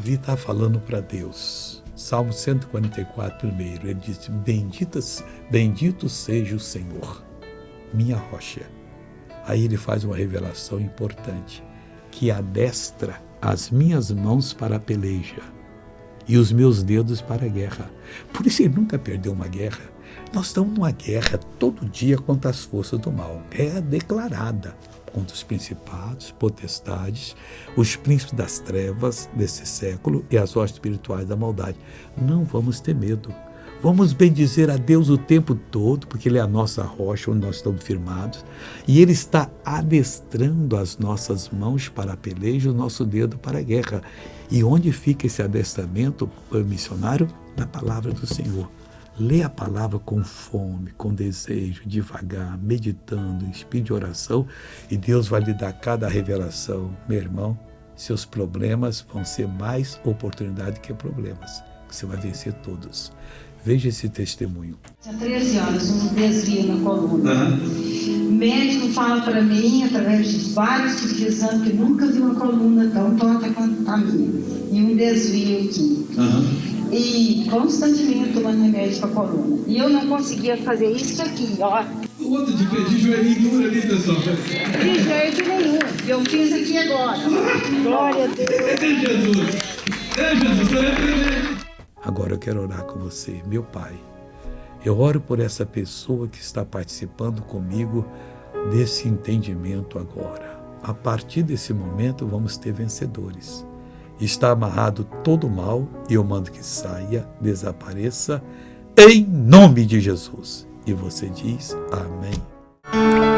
Davi está falando para Deus. Salmo 144, primeiro, ele disse: bendito seja o Senhor, minha rocha. Aí ele faz uma revelação importante, que adestra as minhas mãos para a peleja e os meus dedos para a guerra. Por isso ele nunca perdeu uma guerra. Nós estamos numa guerra todo dia contra as forças do mal. Guerra declarada contra os principados, potestades, os príncipes das trevas desse século e as hostes espirituais da maldade. Não vamos ter medo. Vamos bendizer a Deus o tempo todo, porque Ele é a nossa rocha, onde nós estamos firmados. E Ele está adestrando as nossas mãos para a peleja, o nosso dedo para a guerra. E onde fica esse adestramento, missionário? Na palavra do Senhor. Lê a palavra com fome, com desejo, devagar, meditando, em espírito de oração, e Deus vai lhe dar cada revelação. Meu irmão, seus problemas vão ser mais oportunidade que problemas. Você vai vencer todos. Veja esse testemunho. Há 13 anos, um desvio na coluna. O médico fala para mim, através de vários tipos de exame, que nunca viu uma coluna tão torta quanto a minha. E um desvio aqui. E constantemente tomando remédio para a coluna. E eu não conseguia fazer isso aqui, ó. O outro de joelhinho duro ali, pessoal. De jeito nenhum. Eu fiz aqui agora. Glória a Deus. É Jesus. É Jesus, você vai aprender. Agora eu quero orar com você, meu Pai. Eu oro por essa pessoa que está participando comigo desse entendimento agora. A partir desse momento vamos ter vencedores. Está amarrado todo o mal e eu mando que saia, desapareça, em nome de Jesus. E você diz amém.